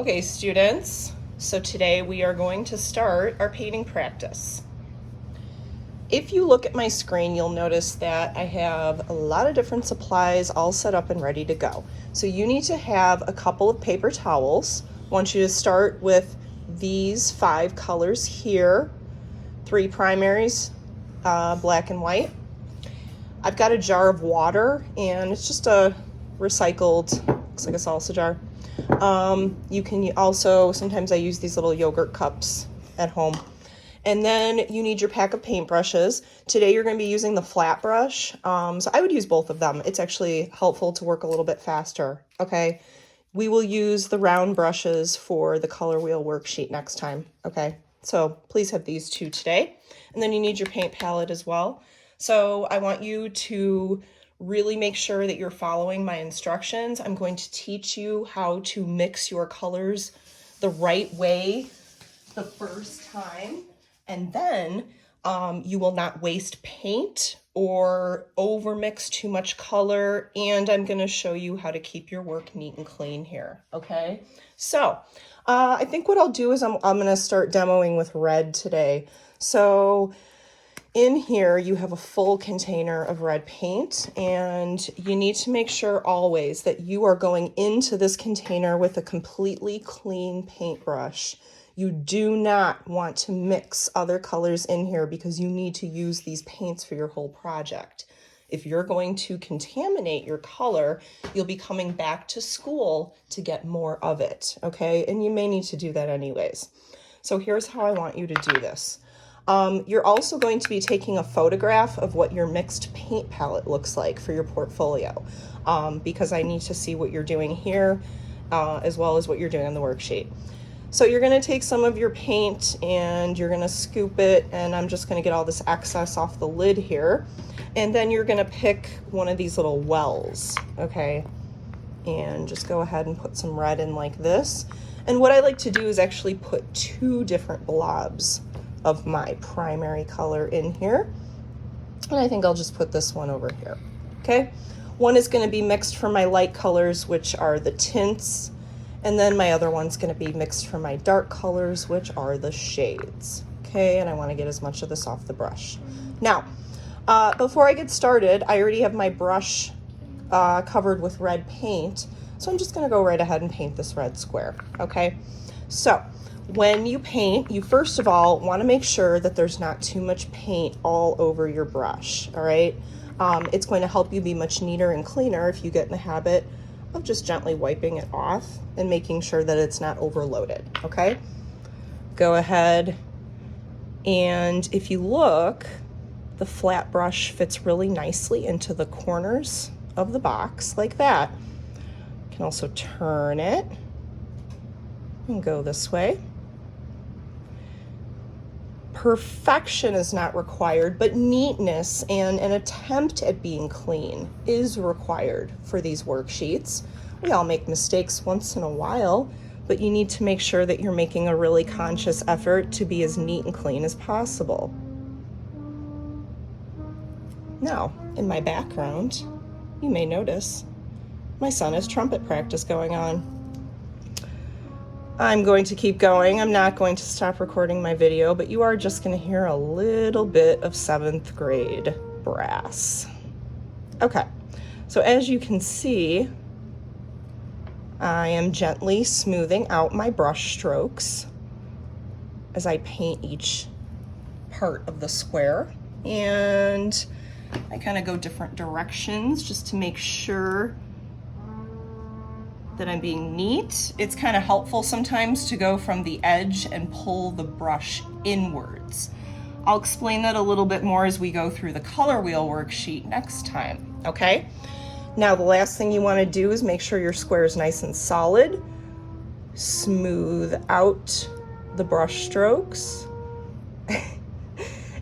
Okay, students, so today we are going to start our painting practice. If you look at my screen, you'll notice that I have a lot of different supplies all set up and ready to go. So you need to have a couple of paper towels. I want you to start with these 5 colors here, 3 primaries, black and white. I've got a jar of water, and it's just a recycled, looks like a salsa jar. You can also, sometimes I use these little yogurt cups at home. And then you need your pack of paintbrushes. Today you're going to be using the flat brush. So I would use both of them. It's actually helpful to work a little bit faster, okay? We will use the round brushes for the color wheel worksheet next time, okay? So please have these 2 today. And then you need your paint palette as well. So I want you to really make sure that you're following my instructions. I'm going to teach you how to mix your colors the right way the first time, and then you will not waste paint or overmix too much color, and I'm going to show you how to keep your work neat and clean here, okay? So I think what I'll do is I'm going to start demoing with red today. So in here, you have a full container of red paint, and you need to make sure always that you are going into this container with a completely clean paintbrush. You do not want to mix other colors in here because you need to use these paints for your whole project. If you're going to contaminate your color, you'll be coming back to school to get more of it, okay? And you may need to do that anyways. So here's how I want you to do this. You're also going to be taking a photograph of what your mixed paint palette looks like for your portfolio, because I need to see what you're doing here as well as what you're doing on the worksheet. So you're going to take some of your paint and you're going to scoop it, and I'm just going to get all this excess off the lid here. And then you're going to pick one of these little wells, okay? And just go ahead and put some red in like this. And what I like to do is actually put 2 different blobs of my primary color in here. And I think I'll just put this one over here, okay? One is going to be mixed for my light colors, which are the tints, and then my other one's going to be mixed for my dark colors, which are the shades, okay? And I want to get as much of this off the brush. Now, before I get started, I already have my brush covered with red paint, so I'm just going to go right ahead and paint this red square, okay? So when you paint, you first of all want to make sure that there's not too much paint all over your brush, all right? It's going to help you be much neater and cleaner if you get in the habit of just gently wiping it off and making sure that it's not overloaded, okay? Go ahead, and if you look, the flat brush fits really nicely into the corners of the box like that. You can also turn it and go this way. Perfection is not required, but neatness and an attempt at being clean is required for these worksheets. We all make mistakes once in a while, but you need to make sure that you're making a really conscious effort to be as neat and clean as possible. Now, in my background, you may notice my son has trumpet practice going on. I'm going to keep going. I'm not going to stop recording my video, but you are just going to hear a little bit of 7th grade brass. Okay, so as you can see, I am gently smoothing out my brush strokes as I paint each part of the square, and I kind of go different directions just to make sure that I'm being neat. It's kind of helpful sometimes to go from the edge and pull the brush inwards. I'll explain that a little bit more as we go through the color wheel worksheet next time, okay? Now the last thing you want to do is make sure your square is nice and solid. Smooth out the brush strokes.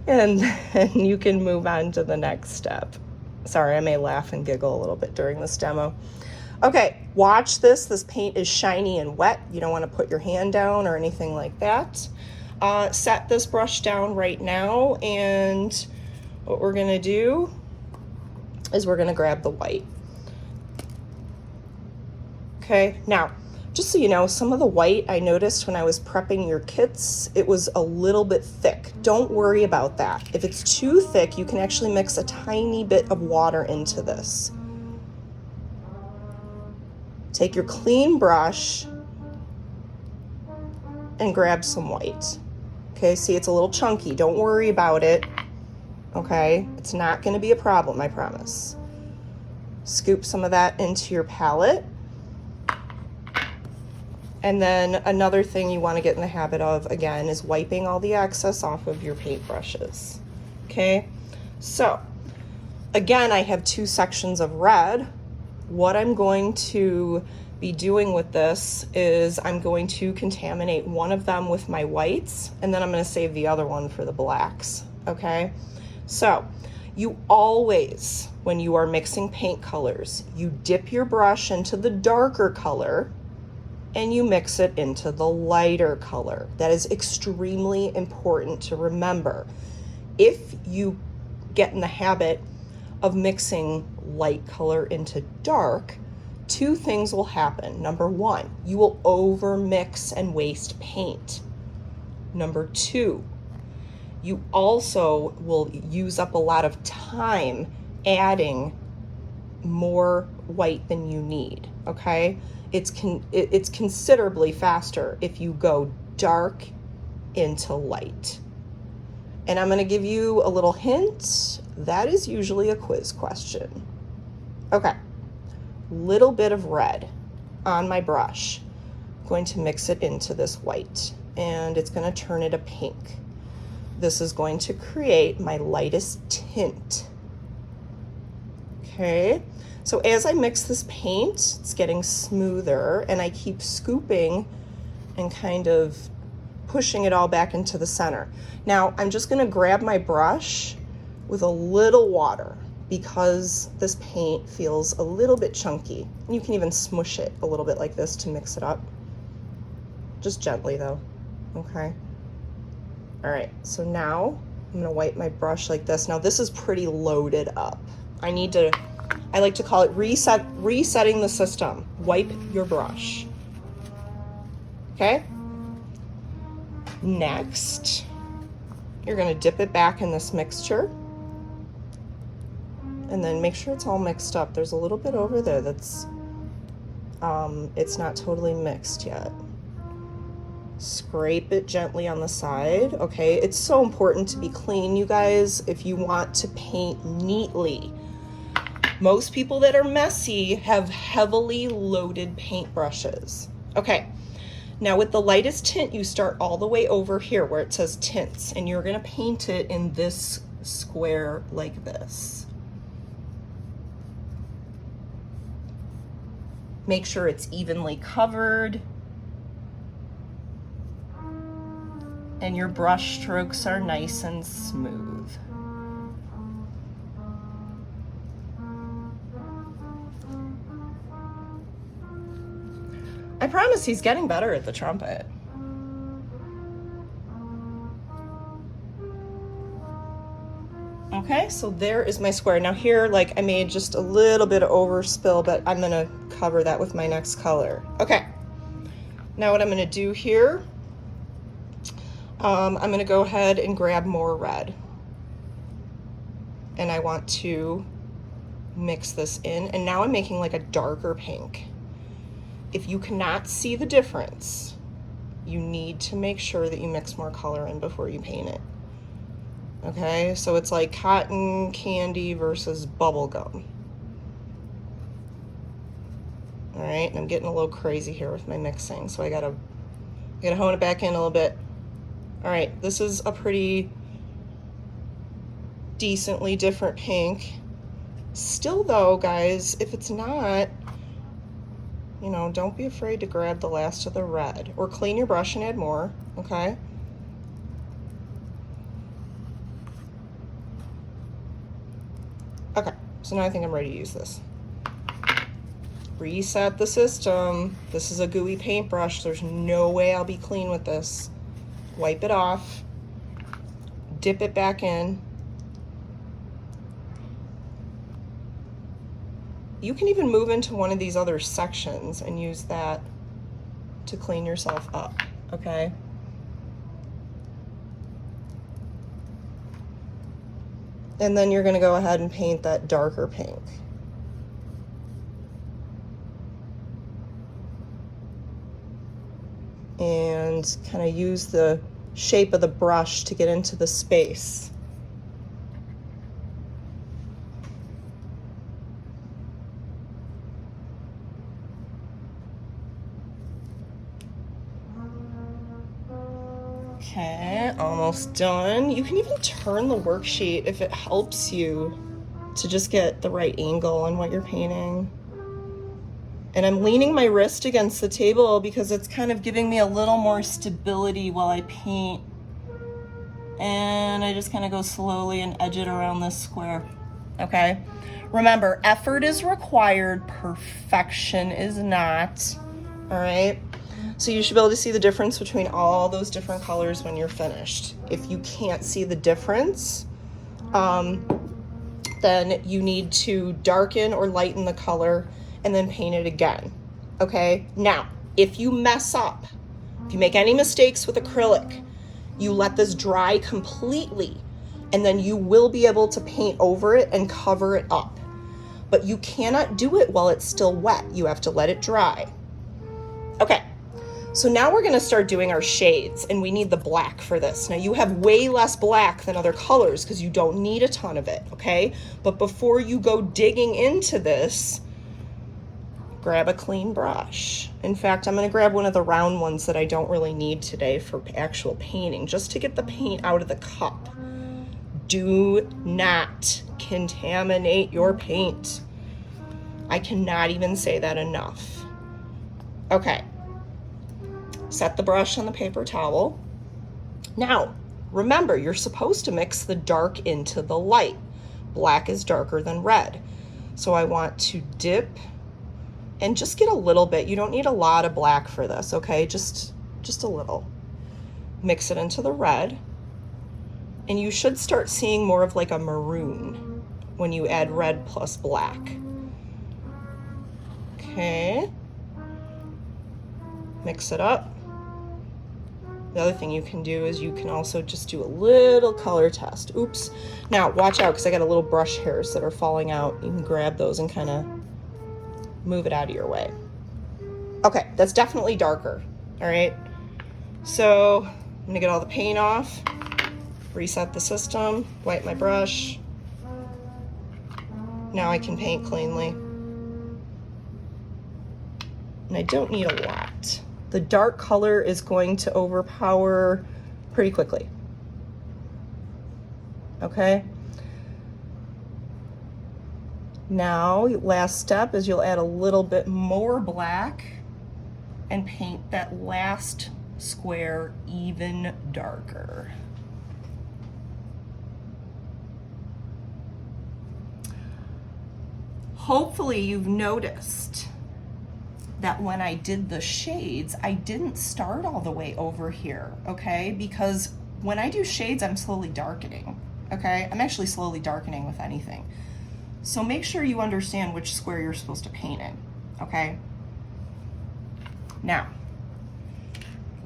And then you can move on to the next step. Sorry, I may laugh and giggle a little bit during this demo. Okay, watch this. This paint is shiny and wet. You don't want to put your hand down or anything like that. Set this brush down right now, and what we're going to do is we're going to grab the white. Okay, now Just so you know, some of the white I noticed when I was prepping your kits, it was a little bit thick. Don't worry about that. If it's too thick, you can actually mix a tiny bit of water into this. Take your clean brush and grab some white. Okay, see, it's a little chunky. Don't worry about it. Okay, it's not going to be a problem, I promise. Scoop some of that into your palette. And then another thing you want to get in the habit of, again, is wiping all the excess off of your paintbrushes. Okay, so again, I have two sections of red. What I'm going to be doing with this is I'm going to contaminate one of them with my whites, and then I'm going to save the other one for the blacks. Okay, so you always, when you are mixing paint colors, you dip your brush into the darker color and you mix it into the lighter color. That is extremely important to remember. If you get in the habit of mixing light color into dark, two things will happen. Number one, you will over mix and waste paint. Number two, you also will use up a lot of time adding more white than you need, okay? It's considerably faster if you go dark into light. And I'm going to give you a little hint. That is usually a quiz question. Okay, little bit of red on my brush. I'm going to mix it into this white, and it's going to turn it a pink. This is going to create my lightest tint. Okay, so as I mix this paint, it's getting smoother, and I keep scooping and kind of pushing it all back into the center. Now, I'm just going to grab my brush with a little water because this paint feels a little bit chunky. You can even smush it a little bit like this to mix it up. Just gently though, okay? All right, so now I'm gonna wipe my brush like this. Now this is pretty loaded up. I like to call it resetting the system. Wipe your brush, okay? Next, you're gonna dip it back in this mixture and then make sure it's all mixed up. There's a little bit over there that's, it's not totally mixed yet. Scrape it gently on the side, okay? It's so important to be clean, you guys, if you want to paint neatly. Most people that are messy have heavily loaded paintbrushes. Okay, now with the lightest tint, you start all the way over here where it says Tints, and you're gonna paint it in this square like this. Make sure it's evenly covered and your brush strokes are nice and smooth. I promise he's getting better at the trumpet. Okay, so there is my square. Now here, like, I made just a little bit of overspill, but I'm gonna cover that with my next color. Okay, now what I'm gonna do here, I'm gonna go ahead and grab more red. And I want to mix this in, and now I'm making like a darker pink. If you cannot see the difference, you need to make sure that you mix more color in before you paint it. Okay, so it's like cotton candy versus bubble gum. All right, and I'm getting a little crazy here with my mixing, so I gotta hone it back in a little bit. All right, this is a pretty decently different pink. Still though, guys, if it's not, you know, don't be afraid to grab the last of the red or clean your brush and add more, okay? Okay, so now I think I'm ready to use this. Reset the system. This is a gooey paintbrush. There's no way I'll be clean with this. Wipe it off, dip it back in. You can even move into one of these other sections and use that to clean yourself up, okay? And then you're gonna go ahead and paint that darker pink. And kind of use the shape of the brush to get into the space. Okay, almost done. You can even turn the worksheet if it helps you to just get the right angle on what you're painting. And I'm leaning my wrist against the table because it's kind of giving me a little more stability while I paint. And I just kind of go slowly and edge it around this square, okay? Remember, effort is required, perfection is not, all right? So you should be able to see the difference between all those different colors when you're finished. If you can't see the difference, then you need to darken or lighten the color and then paint it again, okay? Now, if you mess up, if you make any mistakes with acrylic, you let this dry completely, and then you will be able to paint over it and cover it up. But you cannot do it while it's still wet. You have to let it dry. Okay, so now we're gonna start doing our shades, and we need the black for this. Now you have way less black than other colors because you don't need a ton of it, okay? But before you go digging into this, grab a clean brush. In fact, I'm gonna grab one of the round ones that I don't really need today for actual painting, just to get the paint out of the cup. Do not contaminate your paint. I cannot even say that enough. Okay, set the brush on the paper towel. Now, remember, you're supposed to mix the dark into the light. Black is darker than red. So I want to dip and just get a little bit. You don't need a lot of black for this, okay? Just a little. Mix it into the red. And you should start seeing more of like a maroon when you add red plus black. Okay. Mix it up. The other thing you can do is you can also just do a little color test. Oops. Now, watch out, because I got a little brush hairs that are falling out. You can grab those and kind of move it out of your way. Okay, that's definitely darker, all right? So I'm gonna get all the paint off, reset the system, wipe my brush. Now I can paint cleanly. And I don't need a lot. The dark color is going to overpower pretty quickly, okay? Now, last step is you'll add a little bit more black and paint that last square even darker. Hopefully you've noticed that when I did the shades, I didn't start all the way over here, okay? Because when I do shades, I'm slowly darkening, okay? I'm actually slowly darkening with anything. So make sure you understand which square you're supposed to paint in, okay? Now,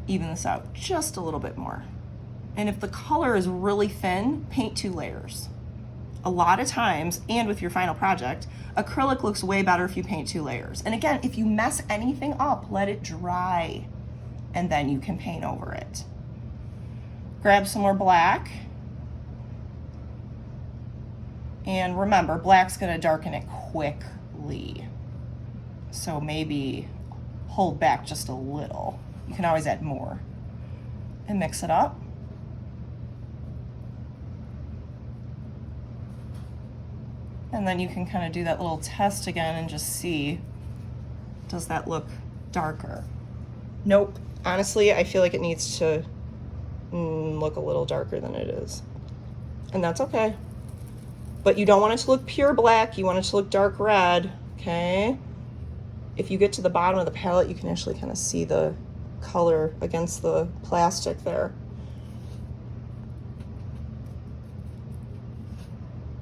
even this out just a little bit more. And if the color is really thin, paint 2 layers. A lot of times, and with your final project, acrylic looks way better if you paint 2 layers. And again, if you mess anything up, let it dry, and then you can paint over it. Grab some more black. And remember, black's gonna darken it quickly. So maybe hold back just a little. You can always add more. And mix it up. And then you can kind of do that little test again and just see, does that look darker? Nope. Honestly, I feel like it needs to look a little darker than it is. And that's okay. But you don't want it to look pure black, you want it to look dark red, okay? If you get to the bottom of the palette, you can actually kind of see the color against the plastic there.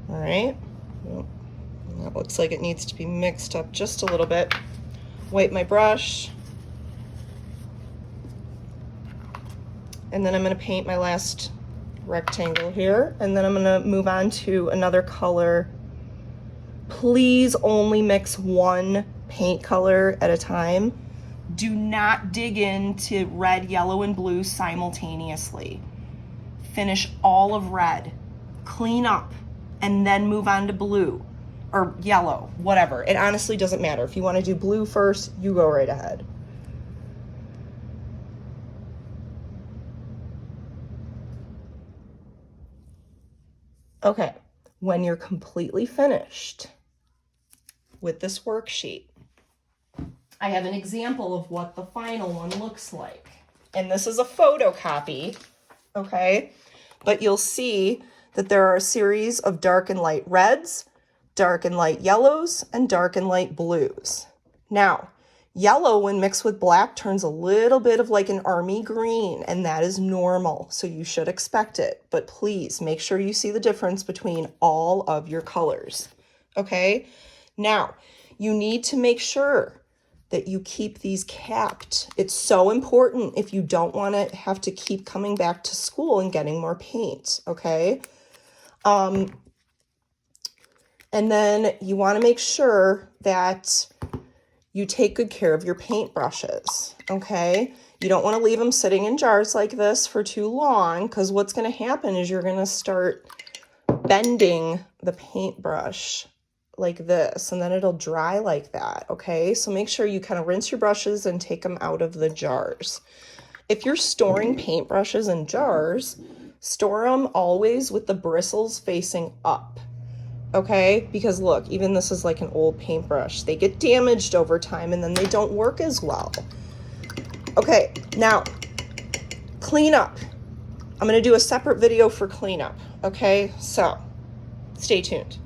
All right, that looks like it needs to be mixed up just a little bit. Wipe my brush. And then I'm going to paint my last rectangle here, and then I'm going to move on to another color. Please only mix one paint color at a time. Do not dig into red, yellow, and blue simultaneously. Finish all of red, clean up, and then move on to blue or yellow, whatever. It honestly doesn't matter. If you want to do blue first, you go right ahead. Okay, when you're completely finished with this worksheet, I have an example of what the final one looks like. And this is a photocopy, okay? But you'll see that there are a series of dark and light reds, dark and light yellows, and dark and light blues. Now, yellow when mixed with black turns a little bit of like an army green, and that is normal, so you should expect it. But please make sure you see the difference between all of your colors, okay? Now, you need to make sure that you keep these capped. It's so important if you don't want to have to keep coming back to school and getting more paint, okay? And then you want to make sure that you take good care of your paint brushes, okay? You don't want to leave them sitting in jars like this for too long, because what's going to happen is you're going to start bending the paintbrush like this, and then it'll dry like that, okay? So make sure you kind of rinse your brushes and take them out of the jars. If you're storing paintbrushes in jars, store them always with the bristles facing up, okay? Because look, even this is like an old paintbrush. They get damaged over time and then they don't work as well. Okay, now clean up. I'm gonna do a separate video for cleanup, okay? So stay tuned.